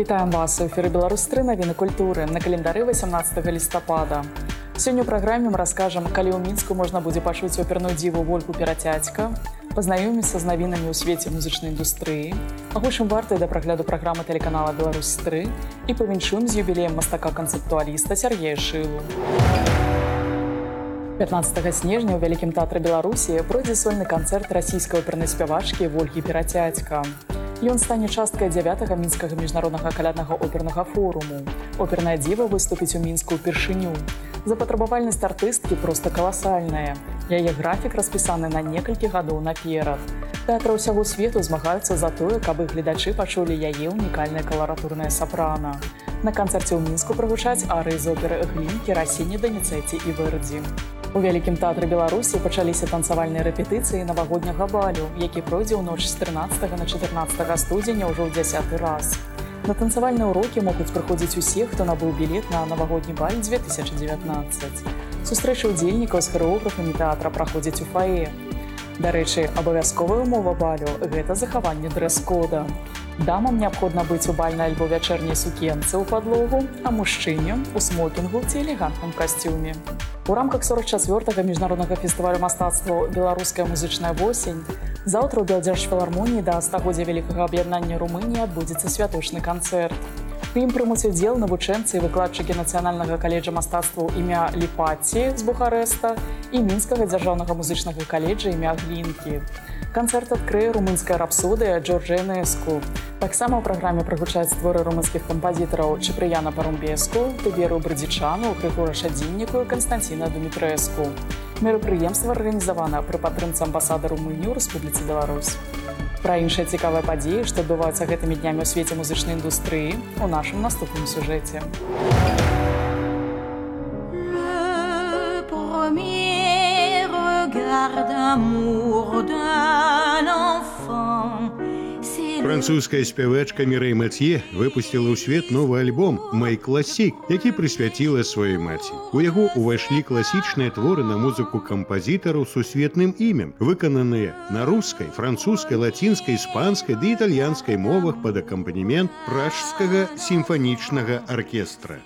Вітаем вас у эфіры «Беларусь-3» навіны культуры на календары 18 лістапада. Сёння ў праграме мы раскажам, калі ў Мінску можна будзе пачуць оперную дзіву Вольгу Перацядзька, пазнаёмімся з навінамі ў свеце музычнай індустрыі, агучым вартай да прагляду праграмы тэлеканала «Беларусь-3» і павіншуем з юбілеем мастака-канцэптуаліста Сергея Шылу. 15 снежня ў Вялікім тэатры Беларусі пройдзе сольны канцэрт расійскай опернай спявачкі Вольгі Перацядзька. Ён стане часткай 9-га мінскага міжнароднага каляднага опернага форуму. Оперная дзіва выступіць у Мінску ўпершыню. Запатрабавальнасць артысткі проста каласальная. Яе графік распісаны на некалькі гадоў наперад. Тэатры ўсяго свету змагаюцца за тое, каб іх гледачы пачулі яе ўнікальнае каларатурнае сапрана. На канцэрце ў Мінску прагучаць арыі з оперы «Глінкі», «Расіні», «Даніцэці» і «Верді». У Вялікім тэатры Беларусі пачаліся танцавальныя рэпетыцыі навагодняга балю, які пройдзе ў ноч з 13 на 14 студзеня ўжо ў 10-й раз. На танцавальныя ўрокі могуць прыходзіць усе, хто набыў білет на навагодні баль 2019. Сустрэчы ўдзельнікаў з харэографамі тэатра праходзяць у фае. Дарэчы, абавязковая ўмова балю – гэта захаванне дрэс-кода. Дамам неабходна быць у бальнай альбо вячэрняй сукенцы ў падлогу, а мужчыне – у смокінгу ці элегантным касцюме. У рамках 44-га міжнароднага фестывалю мастацтва «Беларуская музычная восень» заўтра ў Белдзяржфілармоніі да стагоддзя Вялікага аб'яднання Румыніі адбудзецца святочны канцэрт. У ім прымуць удзел навучэнцы і выкладчыкі Нацыянальнага каледжа мастацтваў імя Ліпатці з Бухарэста і Мінскага дзяржаўнага музычнага каледжа імя Глінкі. Канцэрт адкрые румынская рапсодыя Джорджа Энеску. Таксама ў праграме прагучаюць творы румынскіх кампазітараў Чыпрыяна Парумбеску, Тыберу Брыдзічану, Грыгора Шадзінніку і Канстанціна Думітрэску. Мерапрыемства арганізавана пры падтрымцы амбасады Румыніі ў Рэспубліцы Беларусь. Пра іншыя цікавыя падзеі, што адбываюцца гэтымі днямі ў свеце музычнай індустрыі, у нашым наступным сюжэце. Французская спявачка Мірэй Матье выпусціла ў свет новы альбом «Май класік», які прысвяціла сваёй маці. У яго ўвайшлі класічныя творы на музыку кампазітараў з сусветным імем, выкананыя на рускай, французскай, лацінскай, іспанскай ды італьянскай мовах пад акампанемент пражскага сімфанічнага аркестра.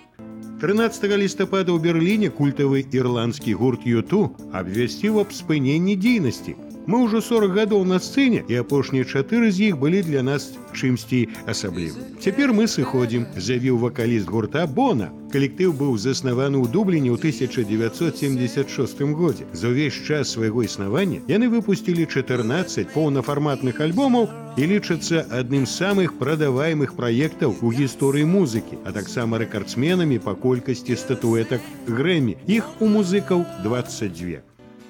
13 лістапада ў Берліне культавы ірландскі гурт U2 абвясціў аб спыненні дзейнасці. Мы ўжо 40 гадоў на сцэне, і апошнія 4 з іх былі для нас чымсьці асаблівым. Цяпер мы сыходзім, заявіў вакаліст гурта Бона. Калектыў быў заснаваны ў Дубліне ў 1976 годзе. За ўвесь час свайго існавання яны выпусцілі 14 поўнафарматных альбомаў і лічацца адным з самых прадаваемых праектаў у гісторыі музыкі, а таксама рэкардсменамі па колькасці статуэтак Грэмі. Іх у музыкаў 22.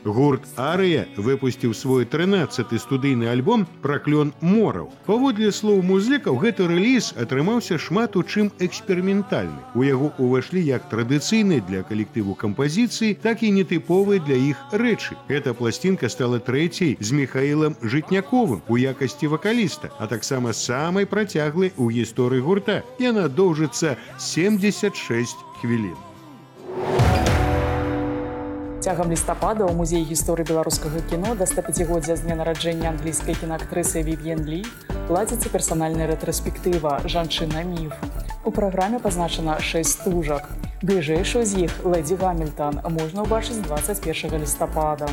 Гурт «Арыя» выпусціў свой 13-й студыйны альбом «Праклён мораў». Паводле слоў музыкаў, гэты рэліз атрымаўся шмат у чым эксперыментальны. У яго ўвайшлі як традыцыйныя для калектыву кампазіцыі, так і нетыповыя для іх рэчы. Эта пласцінка стала трэцяй з Міхаілам Жытняковым у якасці вакаліста, а таксама самай працяглай у гісторыі гурта. Яна доўжыцца 76 хвілін. Цягам лістапада ў музеі гісторыі беларускага кіно да 105-годдзя з дня нараджэння англійскай кінаактрысы Вівьен Лі ладзіцца персанальная рэтраспектыва «Жанчына-міф». У праграме пазначана 6 стужак. Бліжэйшую з іх, Лэдзі Гамільтан, можна ўбачыць 21 лістапада.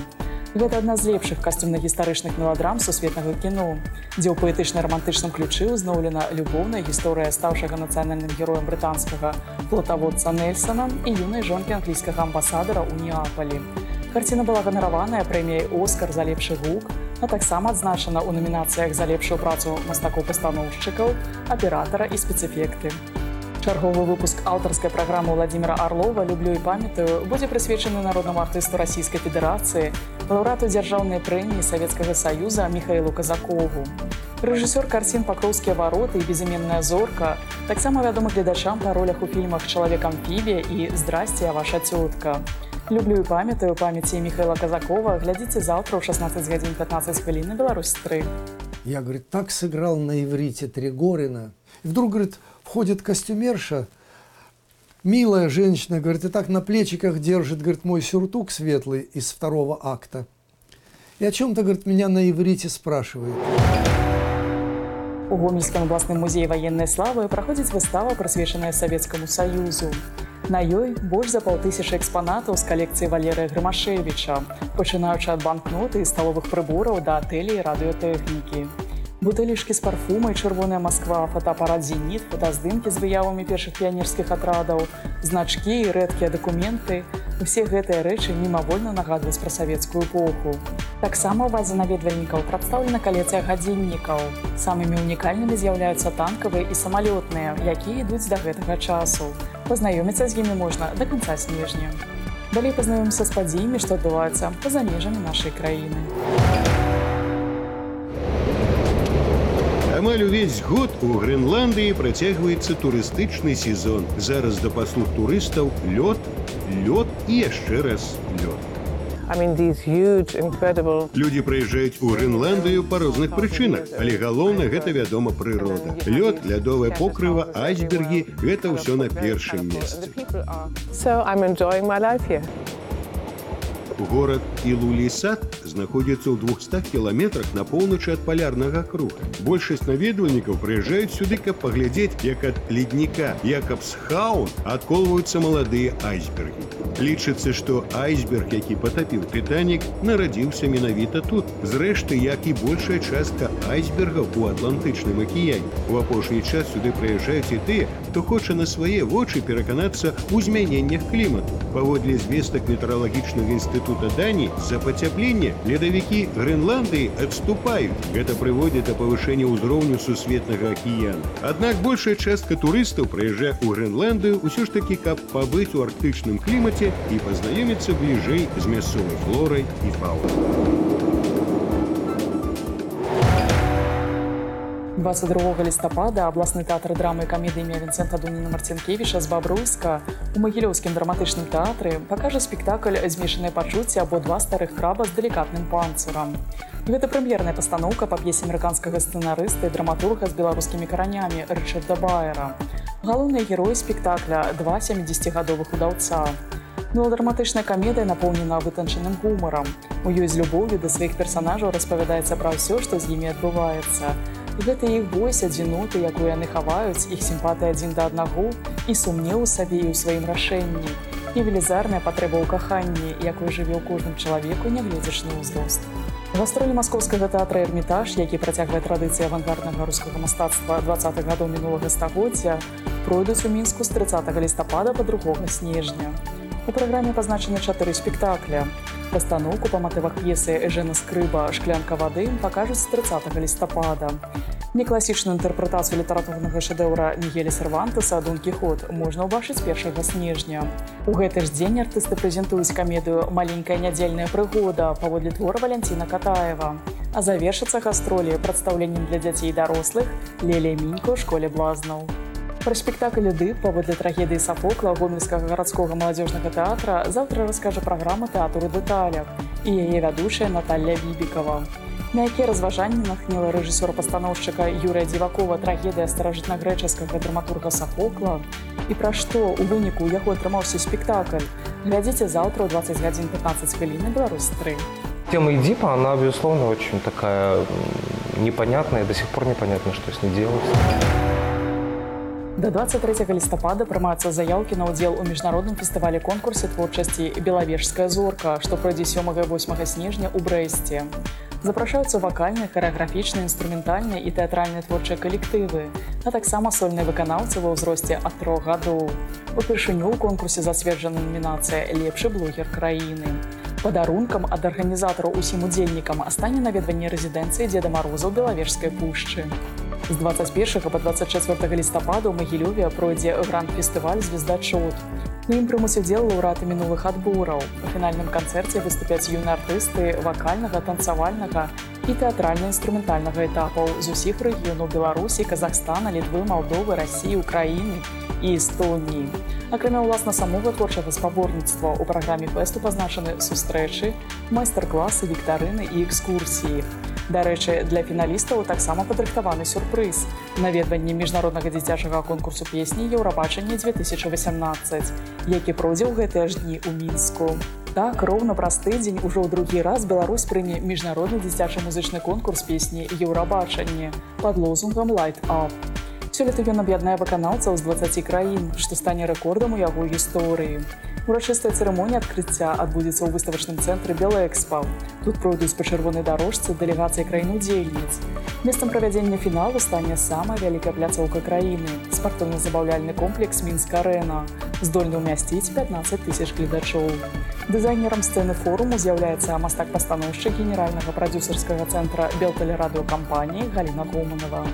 Гэта адна з лепшых касцюмна-гістарычных меладрам сусветнага кіно, дзе ў паэтычна-рамантычным ключы ўзнаўлена любоўная гісторыя стаўшага нацыянальным героем брытанскага флотаводца Нельсона і юнай жонкі англійскага амбасадара ў Неапалі. Карціна была ганараваная прэміяй «Оскар» за лепшы гук, а таксама адзначана ў намінацыях за лепшую працу мастакоў-пастаноўшчыкаў, аператара і спецэфекты. Чарговы выпуск аўтарскай праграмы Владзіміра Арлова «Люблю і памятаю» будзе прысвечаны народнаму артысту Расійскай Федэрацыі, лаўрэату дзяржаўнай прэміі Савецкага Саюза Міхаілу Казакову. Рэжысёр карцін «Пакроўскія вароты» і «Безыменная зорка» таксама вядомы гледачам па ролях у фільмах «Чалавек-амфібія» і «Здрасце, я ваша цётка». «Люблю і памятаю» памяці Міхаіла Казакова глядзіце заўтра ў 16 гадзін 15 хвілін на Беларусь-3. Я, говорит, так сыграл на иврите Тригорина. И вдруг, говорит, входит костюмерша, милая женщина, говорит, и так на плечиках держит, говорит, мой сюртук светлый из 2-го акта. И о чем-то, говорит, меня на иврите спрашивает. У Гомельскім абласным музеі ваеннай славы праходзіць выстава, прысвечаная Савецкаму Саюзу. На ёй больш за 5000 экспанатаў з калекцыі Валерыя Грымашевіча, пачынаючы ад банкноты і сталовых прыбораў да атэлі і радыётэхнікі. Бутэлішкі з парфумай «Чырвоная Масква», фотоапарат «Зеніт», фотаздымкі з выявамі першых піянерскіх атрадаў, значкі і рэдкія дакументы – усе гэтыя рэчы мімавольна нагадваюць пра савецкую эпоху. Таксама ў базе наведвальнікаў прадстаўлена калекцыя гадзіннікаў. Самымі унікальнымі з'яўляюцца танкавыя і самалётныя, якія ідуць да гэтага часу. Пазнаёміцца з імі можна да канца снежня. Далей пазнаёмімся з падзеямі, што адбываюцца па-за межамі нашай краіны. Амаль увесь год у Грэнландыі працягваецца турыстычны сезон. Зараз да паслуг турыстаў лёд, лёд і яшчэ раз лёд. Людзі прыязджаюць у Грэнландыю па розных прычынах, але галоўнае гэта, вядома, прырода. Лёд, лядовае покрыва, айсбергі – гэта ўсё на першым месцы. Горад Ілулісат знаходзіцца ў 200 кіламетрах на поўначы ад палярнага круга. Большасць наведвальнікаў прыязджаюць сюды, каб паглядзець, як ад ледніка Якабсхаун адколваюцца маладыя айсбергі. Лічыцца, што айсберг, які патапіў «Тытанік», нарадзіўся менавіта тут. Зрэшты, як і большая частка айсбергаў у Атлантычным акіяне. У апошні час сюды прыязджаюць і тыя, хто хоча на свае вочы пераканацца ў змяненнях клімату. Паводле звестак метэаралагічнага інстытута Даніі, з-за пацяплення ледавікі Грэнландыі адступаюць. Гэта прыводзіць да павышэння ўзроўню сусветнага акіяна. Аднак большая частка турыстаў прыязджае ў Грэнландыю ўсё ж такі, каб пабыць у арктычным клімаце і пазнаёміцца бліжэй з мясцовай флорай і фаунай. 22 лістапада абласны тэатр драмы і камедыі імя Вінцэнта Дуніна Марцінкевіча з Бабруйска у Магілёўскім драматычным тэатры пакажа спектакль «Змешаныя пачуцці» або «Два старых краба з далікатным панцырам». Гэта прэм'ерная пастаноўка па п'есе амерыканскага сцэнарыста і драматурга з беларускімі каранямі Рычарда Байера. Галоўныя героі спектакля – два 70-гадовых удаўца. Меладраматычная камедыя напоўнена вытанчаным гумарам. У ёй з любоўю да сваіх персанажаў распавядаецца пра ўсё, што з імі адбываецца. Гэта іх бойся, адзіноты, якую яны хаваюць, іх сімпатыя адзін да аднаго і сумнеў у сабе і ў сваім рашэнні. І велізарная патрэба ў каханні, якой жыве ў кожным чалавеку, нягледзячы на ўзрост. Гастролі маскоўскага тэатра «Эрмітаж», які працягвае традыцыі авангарднага рускага мастацтва 20-х гадоў мінулага стагоддзя, пройдуць у Мінску з 30 лістапада па 2 снежня. У праграме пазначаны 4 спектакля. Пастаноўку па матывах п'есы Эжэна Скрыба «Шклянка вады» пакажуць з 30 лістапада. Некласічную інтэрпрэтацыю літаратурнага шэдэўра Мігеля Сервантеса «Дон Кіхот» можна ўбачыць 1 снежня. У гэты ж дзень артысты прэзентуюць камедыю «Маленькая нядзельная прыгода» паводле твора Валянціна Катаева. А завершыцца гастролі прадстаўленнем для дзяцей і дарослых «Леля і Мінька ў школе блазнаў». Пра спектакль «Эдып» паводле трагедыі Сафокла Гомельскага гарадскога маладзёжнага тэатра заўтра раскажа праграма «Тэатр у дэталях» і яе вядучая Наталля Вібікава. На якія разважанні натхніла рэжысёра-пастаноўшчыка Юрыя Дзівакова трагедыя старажытнагрэчаскага драматурга Сафокла і пра што ў выніку ў яго атрымаўся спектакль, глядзіце заўтра ў 20 гадзін 15 хвілін на Беларусь-3. Тема Эдипа, она, безусловно, очень такая непонятная, до сих пор непонятно, что с ней делать. До 23 лістапада прымаюцца заяўкі на ўдзел у міжнародным фестывалі-конкурсе творчасці «Белавежская зорка», што пройдзе 7 і 8 снежня ў Брэсце. Запрашаюцца вакальныя, харэаграфічныя, інструментальныя і тэатральныя творчыя калектывы, а таксама сольныя выканаўцы ва ўзросце ад 3 гадоў. Упершыню ў конкурсе зацверджана номінацыя «Лепшы блогер краіны». Падарункам ад арганізатараў усім удзельнікам стане наведванне рэзідэнцыі Дзеда Мароза ў Белавежскай пушчы. З 21 па 24 лістапада ў Магілёве пройдзе гранд-фестываль «Звездачот». У ім прымуць удзел лаўрэаты мінулых адбораў. У фінальным канцэрце выступяць юныя артысты вакальнага, танцавальнага і тэатральна-інструментальнага этапаў з усіх рэгіёнаў Беларусі, Казахстана, Літвы, Малдовы, Расіі, Украіны і Эстоніі. Акрамя ўласна самога творчага спаборніцтва ў праграме фэсту пазначаны сустрэчы, майстар-класы, віктарыны і экскурсіі. Дарэчы, для фіналістаў таксама падрыхтаваны сюрпрыз – наведванне міжнароднага дзіцячага конкурсу песні «Еўрабачанне 2018», які пройдзе ў гэтыя ж дні ў Мінску. Так, роўна праз тыдзень ужо ў другі раз Беларусь прыме міжнародны дзіцячы музычны конкурс песні «Еўрабачанне» пад лозунгам «Light Up». Сёлета ён аб'яднае выканаўцаў з 20 краін, што стане рэкордам у яго гісторыі. Урачыстая цырымонія адкрыцця адбудзецца ў выставачным цэнтры «Белэкспа». Тут пройдуць па чырвонай дарожцы дэлегацыі краін-удзельніц. Месцам правядзення фіналу стане самая вялікая пляцоўка краіны – спартыўна-забаўляльны комплекс «Мінск-арэна», здольны ўмясціць 15 тысяч гледачоў. Дызайнерам сцэны форуму з'яўляецца мастак-пастаноўшчык генеральнага прадзюсарскага цэнтра белтэлерадыёкампаніі Галіна Коўманова.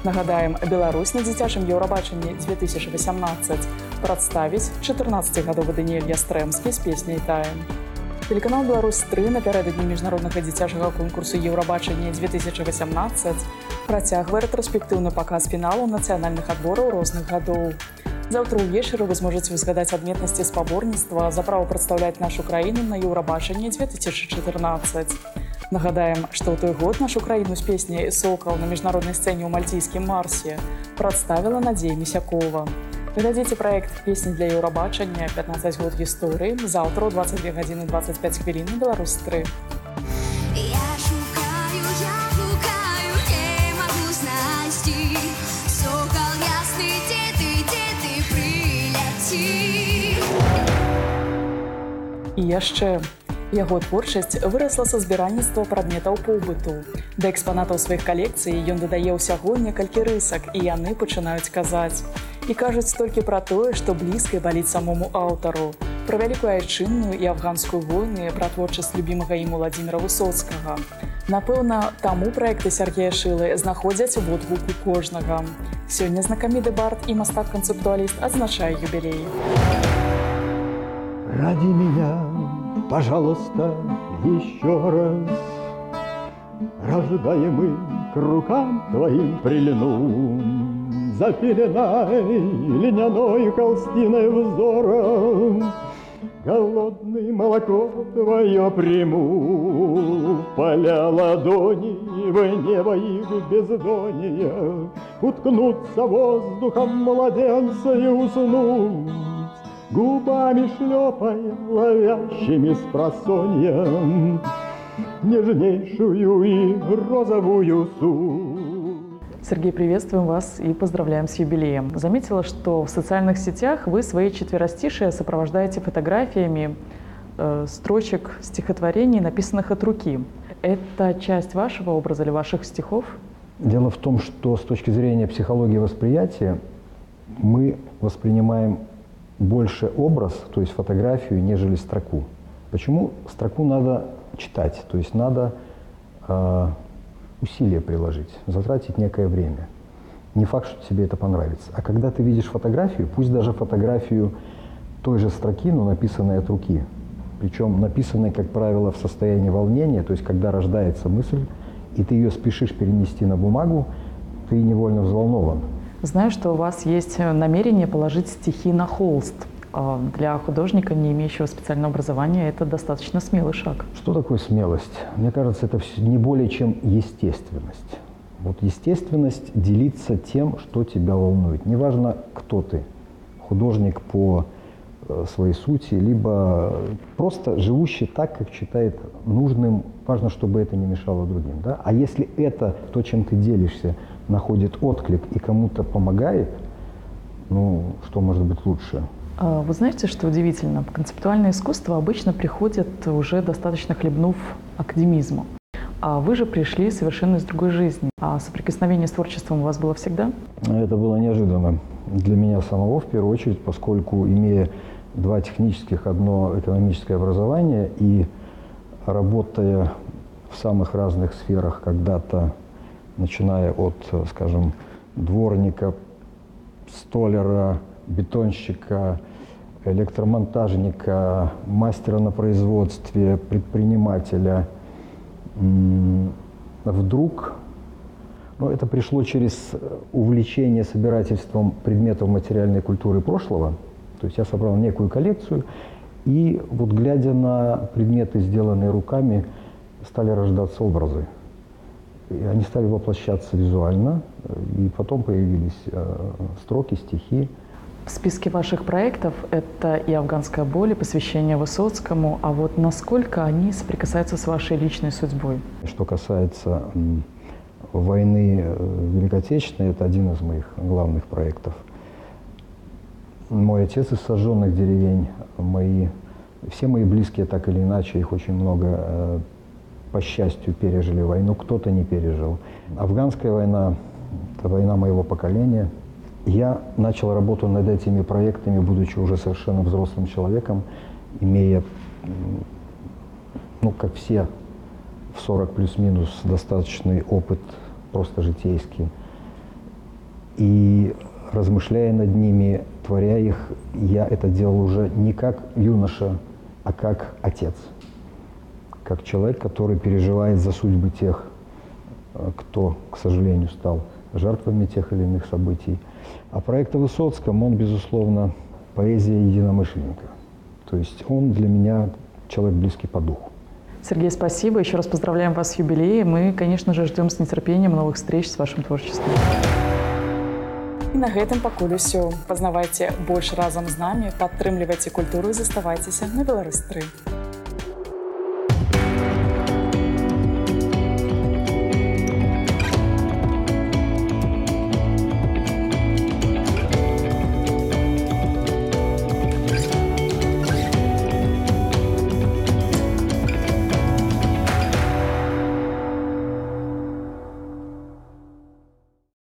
Нагадаем, Беларусь на дзіцячым Еўрабачанні 2018 прадставіць 14-гадовы Даніэль Ястрэмскі з песняй «Таем». Телеканал «Беларусь-3» напярэдадні міжнароднага дзіцячага конкурсу Еўрабачання 2018 працягвае рэтраспектыўны паказ фіналу нацыянальных адбораў розных гадоў. Заўтра ўвечары вы зможаце узгадаць адметнасці спаборніцтва за права прадстаўляць нашу краіну на Еўрабачанні 2014. Нагадаем, што ў той год нашу краіну з песняй «Сокал» на міжнароднай сцэне ў мальційскім Марсе прадставіла Надзея Місякова. Глядзіце праект «Песні для Еўрабачання. 15 год гісторыі» заўтра ў 22 гадзіны 25 хвілін на «Беларусь-3». І яшчэ. Яго творчасць вырасла са збіральніцтва прадметаў побыту. Да экспанатаў сваіх калекцый ён дадае ўсяго некалькі рысак, і яны пачынаюць казаць. І кажуць толькі пра тое, што блізка і баліць самому аўтару. Пра вялікую айчынную і афганскую войны, пра творчасць любімага ім Уладзіміра Высоцкага. Напэўна, таму праекты Сергея Шылы знаходзяць водгук у кожнага. Сёння знакаміты бард і мастак-канцэптуаліст адзначае юбілей. Ради меня, пожалуйста, еще раз, рождаемый к рукам твоим прильну, запеленай льняной холстиной взором, голодный молоко твое приму, в поля ладони, в небо их бездонья, уткнуться воздухом младенца и уснуть, губами шлепая, ловящими спросонья нежнейшую и розовую суть. Сергей, приветствуем вас и поздравляем с юбилеем. Заметила, что в социальных сетях вы свои четверостишие сопровождаете фотографиями строчек стихотворений, написанных от руки. Это часть вашего образа или ваших стихов? Дело в том, что с точки зрения психологии восприятия мы воспринимаем больше образ, то есть фотографию, нежели строку. Почему? Строку надо читать, то есть надо усилия приложить, затратить некое время. Не факт, что тебе это понравится. А когда ты видишь фотографию, пусть даже фотографию той же строки, но написанной от руки, причем написанной, как правило, в состоянии волнения, то есть когда рождается мысль, и ты ее спешишь перенести на бумагу, ты невольно взволнован. Знаю, что у вас есть намерение положить стихи на холст. Для художника, не имеющего специального образования, это достаточно смелый шаг. Что такое смелость? Мне кажется, это не более чем естественность. Вот естественность делиться тем, что тебя волнует. Неважно, кто ты, художник по своей сути, либо просто живущий так, как считает нужным. Важно, чтобы это не мешало другим. Да? А если это, то, чем ты делишься, находит отклик и кому-то помогает, ну, что может быть лучше? Вы знаете, что удивительно? Концептуальное искусство обычно приходит уже достаточно хлебнув академизму. А вы же пришли совершенно из другой жизни. А соприкосновение с творчеством у вас было всегда? Это было неожиданно для меня самого, в первую очередь, поскольку, имея два технических, одно экономическое образование и работая в самых разных сферах когда-то, начиная от, скажем, дворника, столяра, бетонщика, электромонтажника, мастера на производстве, предпринимателя, вдруг, это пришло через увлечение собирательством предметов материальной культуры прошлого. То есть я собрал некую коллекцию, и вот глядя на предметы, сделанные руками, стали рождаться образы. И они стали воплощаться визуально, и потом появились строки, стихи. В списке ваших проектов это и «Афганская боль», и посвящение Высоцкому. А вот насколько они соприкасаются с вашей личной судьбой? Что касается войны Великой Отечественной, это один из моих главных проектов. Мой отец из сожженных деревень, все мои близкие так или иначе, их очень много, по счастью, пережили войну, кто-то не пережил. Афганская война – это война моего поколения. Я начал работу над этими проектами, будучи уже совершенно взрослым человеком, имея, как все, в 40 плюс-минус достаточный опыт, просто житейский. И размышляя над ними, творя их, я это делал уже не как юноша, а как отец. Как человек, который переживает за судьбы тех, кто, к сожалению, стал жертвами тех или иных событий. А проект о Высоцком, он, безусловно, поэзия единомышленника. То есть он для меня человек близкий по духу. Сергей, спасибо. Еще раз поздравляем вас с юбилеем. Мы, конечно же, ждем с нетерпением новых встреч с вашим творчеством. І на гэтым пакуль усё. Пазнавайце больш разам з намі, падтрымлівайце культуру і заставайцеся на Беларусь 3.